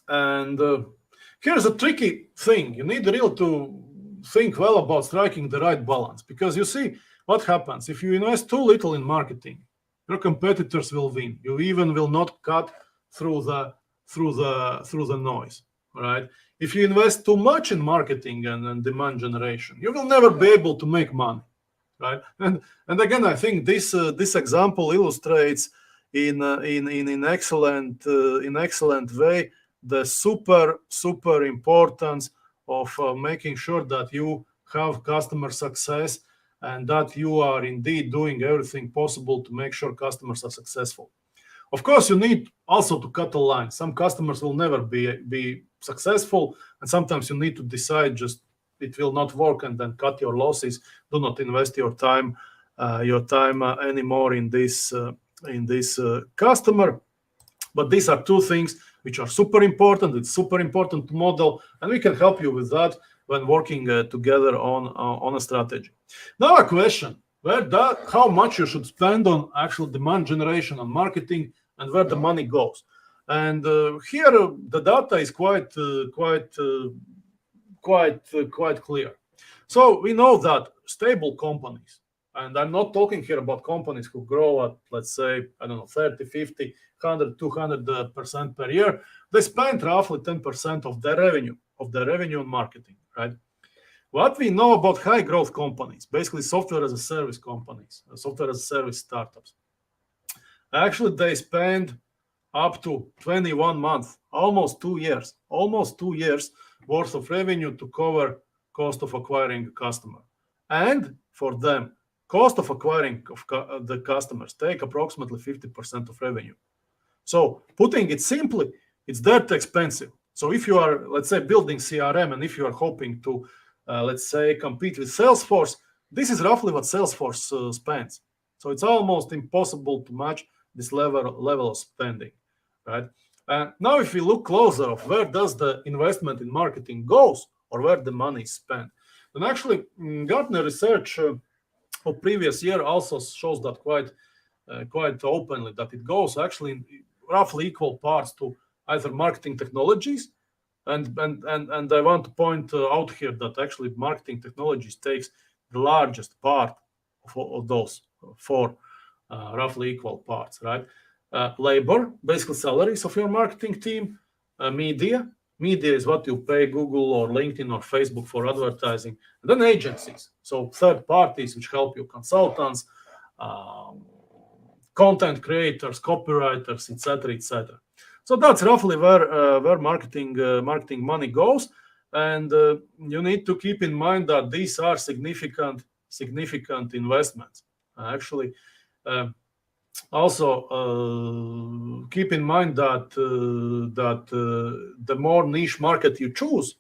A: and here's a tricky thing. You need really to think well about striking the right balance, because you see what happens if you invest too little in marketing. Your competitors will win. You even will not cut through the noise, right? If you invest too much in marketing and demand generation, you will never be able to make money, right? And again, I think this example illustrates in excellent way the super importance of making sure that you have customer success and that you are indeed doing everything possible to make sure customers are successful. Of course, you need also to cut a line. Some customers will never be successful, and sometimes you need to decide just it will not work and then cut your losses. Do not invest your time anymore in this customer. But these are two things which are super important. It's super important to model, and we can help you with that when working together on a strategy. Now a question: how much you should spend on actual demand generation and marketing, and where the money goes? And here the data is quite clear. So we know that stable companies, and I'm not talking here about companies who grow at, let's say, I don't know, 30, 50, 100, 200% per year, they spend roughly 10% of their revenue on marketing, right? What we know about high growth companies, basically software as a service companies, software as a service startups, actually they spend up to 21 months, almost 2 years worth of revenue to cover cost of acquiring a customer. And for them, cost of acquiring the customers take approximately 50% of revenue. So putting it simply, it's that expensive. So if you are, let's say, building CRM, and if you are hoping to, let's say, compete with Salesforce, this is roughly what Salesforce spends. So it's almost impossible to match this level of spending, right? Now, if we look closer of where does the investment in marketing goes, or where the money is spent, then actually Gartner research of previous year also shows that quite openly, that it goes actually in roughly equal parts to either marketing technologies, and I want to point out here that actually marketing technologies takes the largest part of those four roughly equal parts, right? Labor, basically salaries of your marketing team. Media is what you pay Google or LinkedIn or Facebook for advertising. And then agencies, so third parties which help you, consultants, content creators, copywriters, etc. So that's roughly where marketing money goes, and you need to keep in mind that these are significant investments. Actually, also keep in mind that the more niche market you choose,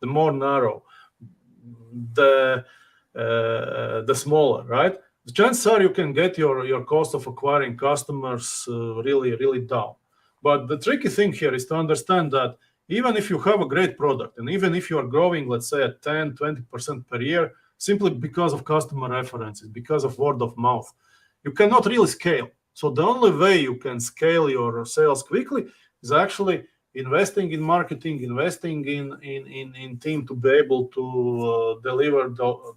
A: the more narrow, the smaller, right? The chances are you can get your cost of acquiring customers really down. But the tricky thing here is to understand that even if you have a great product, and even if you are growing, let's say, at 10-20% per year, simply because of customer references, because of word of mouth, you cannot really scale. So the only way you can scale your sales quickly is actually investing in marketing, investing in team to be able to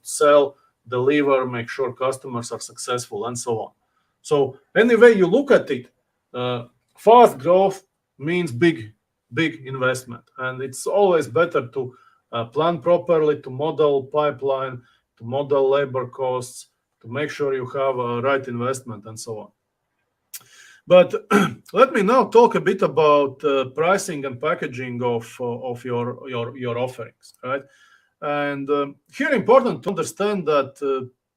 A: sell, deliver, make sure customers are successful, and so on. So anyway you look at it, fast growth means big investment, and it's always better to plan properly, to model pipeline, to model labor costs, to make sure you have a right investment, and so on. But let me now talk a bit about pricing and packaging of your offerings, right? And here important to understand that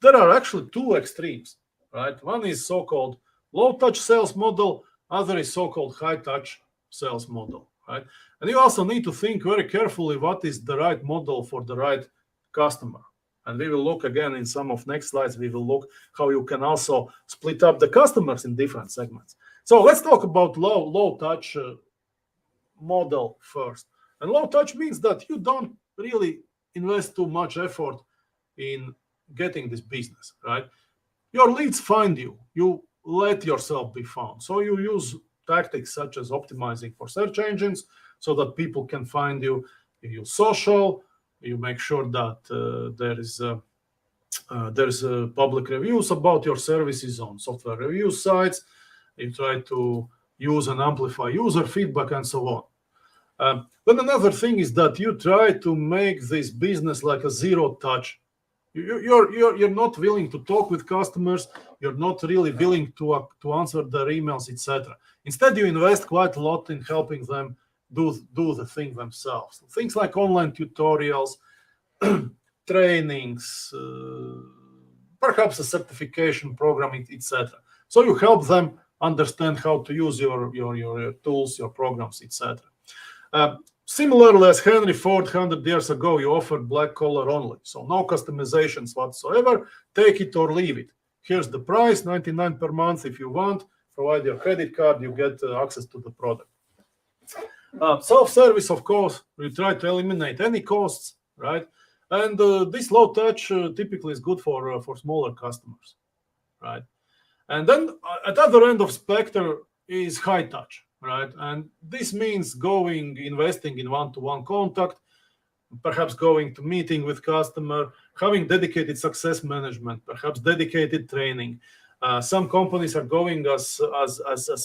A: there are actually two extremes, right? One is so-called low-touch sales model, other is so-called high-touch sales model, right? And you also need to think very carefully what is the right model for the right customer. And we will look again in some of next slides, we will look how you can also split up the customers in different segments. So let's talk about low touch model first. And low touch means that you don't really invest too much effort in getting this business, right? Your leads find you. You let yourself be found. So you use tactics such as optimizing for search engines so that people can find you. You use social. You make sure that there is public reviews about your services on software review sites. You try to use and amplify user feedback and so on. Then another thing is that you try to make this business like a zero touch. You're not willing to talk with customers. You're not really willing to answer their emails, etc. Instead, you invest quite a lot in helping them do the thing themselves. Things like online tutorials, trainings, perhaps a certification program, etc. So you help them understand how to use your tools, your programs, etc. Similarly, as Henry Ford 100 years ago, you offered black collar only, so no customizations whatsoever. Take it or leave it. Here's the price, $99 per month if you want. Provide your credit card, you get access to the product. Self-service, of course, we try to eliminate any costs, right? And this low touch typically is good for smaller customers, right? And then at the other end of spectrum is high touch, right? And this means investing in one-to-one contact, perhaps going to meeting with customer, having dedicated success management, perhaps dedicated training. Some companies are going as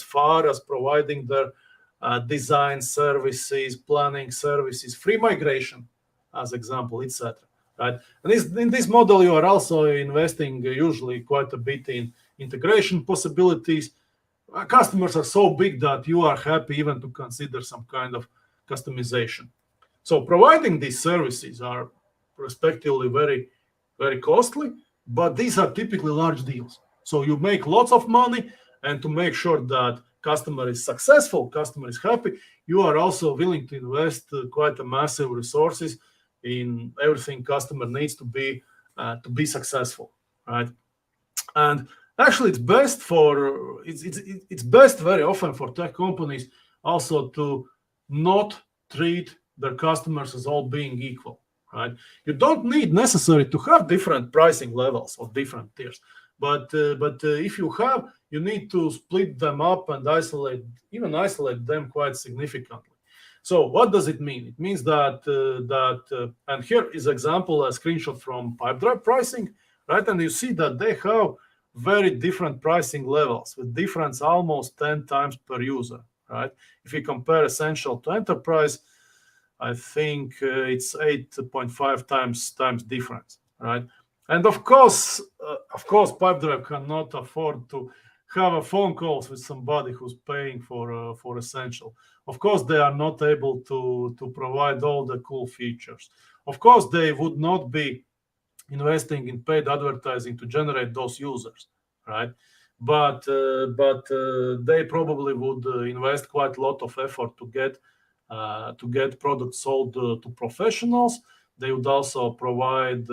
A: far as providing their design services, planning services, free migration, as example, etc. Right? And in this model, you are also investing usually quite a bit in integration possibilities. Customers are so big that you are happy even to consider some kind of customization. So providing these services are respectively very, very costly, but these are typically large deals. So you make lots of money, and to make sure that customer is successful, customer is happy, you are also willing to invest quite a massive resources in everything customer needs to be successful, right? And actually, it's best very often for tech companies also to not treat their customers as all being equal, right? You don't need necessarily to have different pricing levels or different tiers, but if you have, you need to split them up and isolate them quite significantly. So what does it mean? It means that and here is example, a screenshot from Pipedrive pricing, right? And you see that they have very different pricing levels with difference almost 10 times per user, right? If you compare Essential to Enterprise, I think it's 8.5 times difference, right? And of course, Pipedrive cannot afford to have a phone calls with somebody who's paying for Essential. Of course, they are not able to provide all the cool features. Of course, they would not be investing in paid advertising to generate those users, right? But they probably would invest quite a lot of effort to get products sold to professionals. They would also provide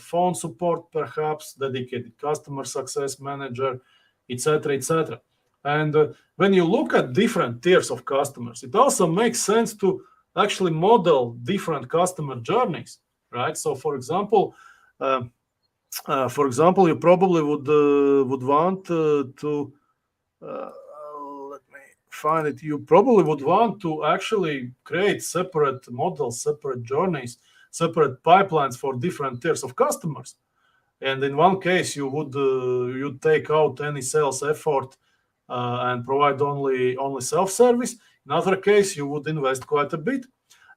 A: phone support, perhaps dedicated customer success manager, etc., etc. And when you look at different tiers of customers, it also makes sense to actually model different customer journeys, right? So, for example, you probably would want to let me find it. You probably would want to actually create separate models, separate journeys, separate pipelines for different tiers of customers. And in one case, you'd take out any sales effort and provide only self-service. In other case, you would invest quite a bit.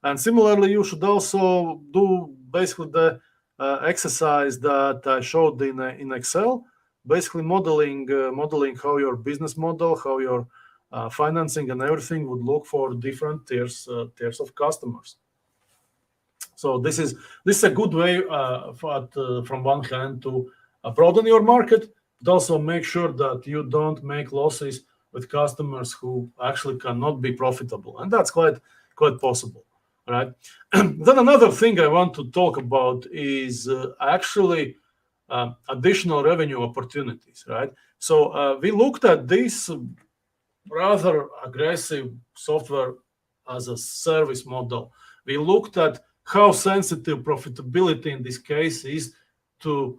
A: And similarly, you should also do basically the exercise that I showed in Excel, basically modeling how your business model, how your financing and everything would look for different tiers of customers. So this is a good way from one hand to broaden your market, but also make sure that you don't make losses with customers who actually cannot be profitable, and that's quite possible, right? Then another thing I want to talk about is actually additional revenue opportunities, right? So we looked at this rather aggressive software as a service model. We looked at how sensitive profitability in this case is to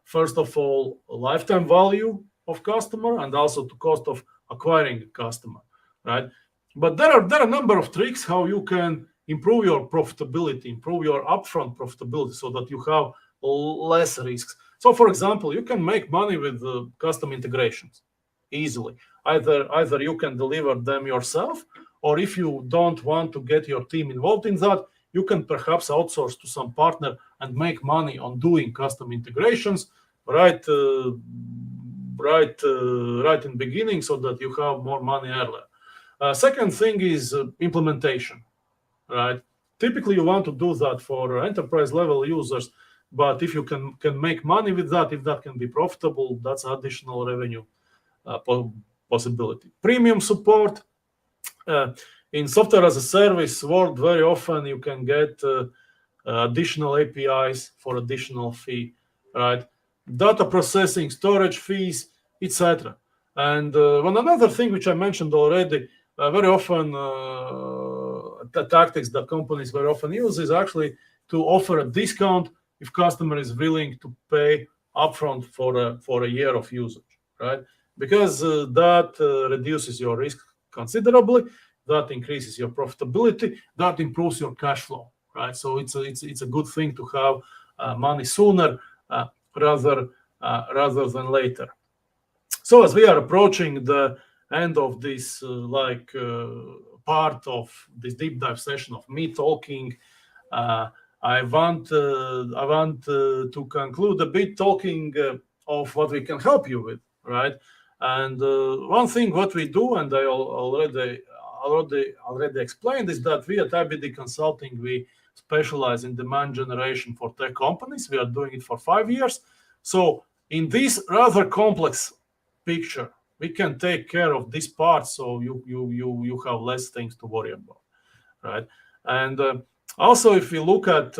A: first of all lifetime value of customer and also to cost of acquiring a customer, right? But there are a number of tricks how you can improve your profitability, improve your upfront profitability so that you have less risks. So for example, you can make money with custom integrations easily. Either you can deliver them yourself, or if you don't want to get your team involved in that, you can perhaps outsource to some partner and make money on doing custom integrations right in the beginning, so that you have more money earlier. Second thing is implementation, right? Typically, you want to do that for enterprise level users, but if you can make money with that, if that can be profitable, that's additional revenue possibility. Premium support. In software as a service world, very often you can get additional APIs for additional fee, right? Data processing, storage fees, etc. And one another thing which I mentioned already, very often the tactics that companies very often use is actually to offer a discount if customer is willing to pay upfront for a year of usage, right? Because that reduces your risk considerably, that increases your profitability, that improves your cash flow, right? So it's a good thing to have money sooner rather than later. So as we are approaching the end of this part of this deep dive session of me talking, I want to conclude a bit talking of what we can help you with, right? And one thing what we do, and I already explained, is that we at IBD Consulting, we specialize in demand generation for tech companies. We are doing it for 5 years. So in this rather complex picture, we can take care of this part, so you have less things to worry about, right? And also, if we look at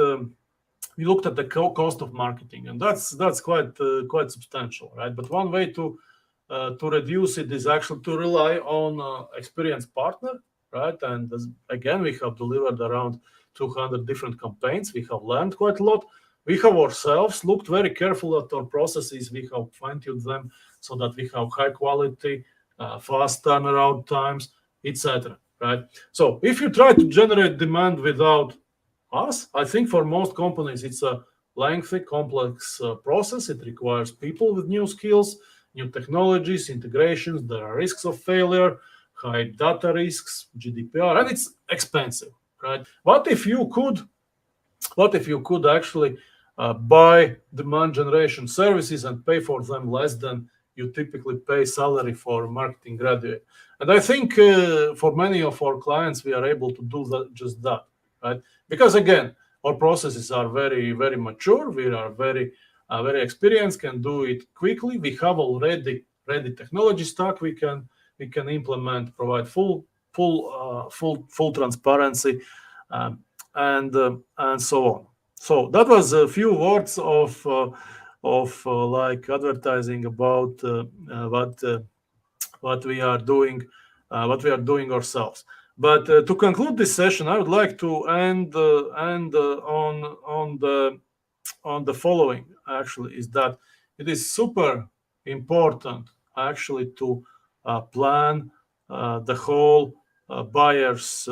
A: we looked at the cost of marketing, and that's quite substantial, right? But one way to reduce it is actually to rely on experienced partner, right? And again, we have delivered around 200 different campaigns. We have learned quite a lot. We have ourselves looked very carefully at our processes. We have fine-tuned them so that we have high quality, fast turnaround times, etc. Right? So if you try to generate demand without us, I think for most companies it's a lengthy, complex process. It requires people with new skills, new technologies, integrations. There are risks of failure, high data risks, GDPR, and it's expensive, right? What if you could actually buy demand generation services and pay for them less than you typically pay salary for a marketing graduate? And I think for many of our clients, we are able to do just that, right? Because again, our processes are very, very mature. We are very experienced, can do it quickly. We have already ready technology stack. We can implement, provide full transparency, and so on. So that was a few words of like advertising about what we are doing ourselves. But to conclude this session, I would like to end on the following. Actually, is that it is super important actually to plan the whole buyer's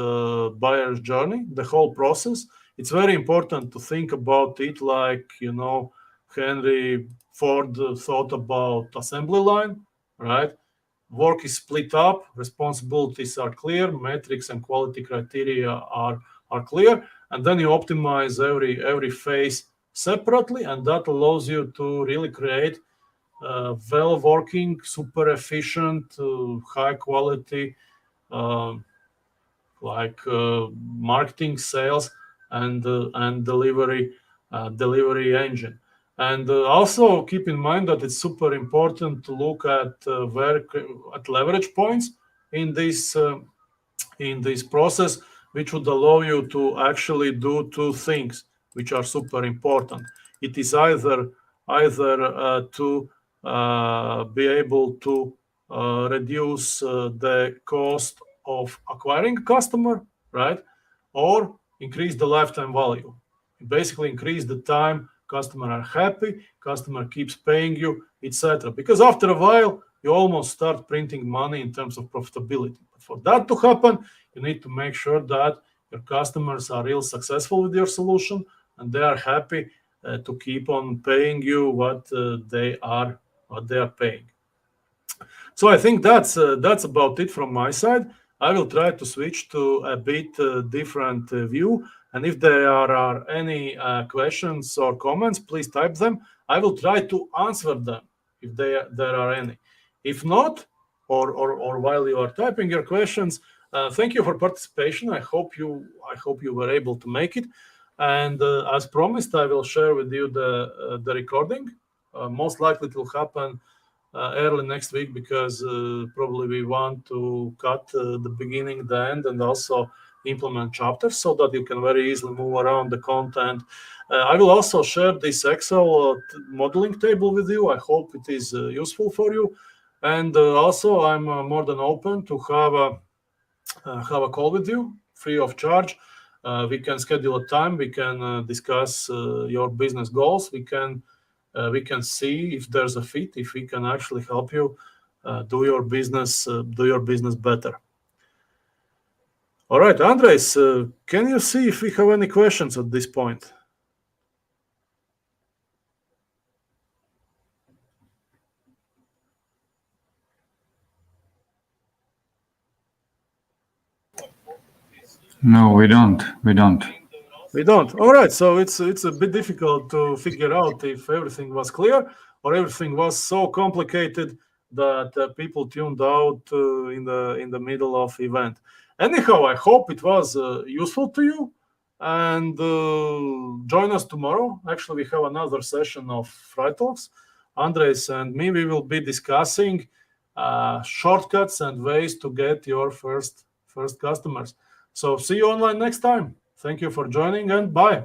A: journey, the whole process. It's very important to think about it like, Henry Ford thought about assembly line, right? Work is split up, responsibilities are clear, metrics and quality criteria are clear, and then you optimize every phase separately, and that allows you to really create well working, super efficient, high quality, uh, marketing, sales, and delivery engine. And also keep in mind that it's super important to look at at leverage points in this process, which would allow you to actually do two things which are super important. It is either to be able to reduce the cost of acquiring a customer, right, or increase the lifetime value. Basically, increase the time customer are happy, customer keeps paying you, etc. Because after a while, you almost start printing money in terms of profitability. But for that to happen, you need to make sure that your customers are real successful with your solution and they are happy to keep on paying you what they are paying. So I think that's about it from my side. I will try to switch to a bit different view, and if there are any questions or comments, please type them. I will try to answer them if there are any. If not, or while you are typing your questions, thank you for participation. I hope you were able to make it, and as promised, I will share with you the recording. Most likely it will happen early next week because probably we want to cut the beginning, the end, and also implement chapters so that you can very easily move around the content. I will also share this Excel modeling table with you. I hope it is useful for you. And also, I'm more than open to have a call with you free of charge. We can schedule a time. We can discuss your business goals. We can see if there's a fit, if we can actually help you do your business better. All right, Andres, can you see if we have any questions at this point?
B: No, we don't. We don't.
A: We don't. All right, so it's a bit difficult to figure out if everything was clear or everything was so complicated that people tuned out in the middle of event. Anyhow, I hope it was useful to you, and join us tomorrow. Actually, we have another session of Fry Talks. Andres and me, we will be discussing shortcuts and ways to get your first customers. So see you online next time. Thank you for joining and bye.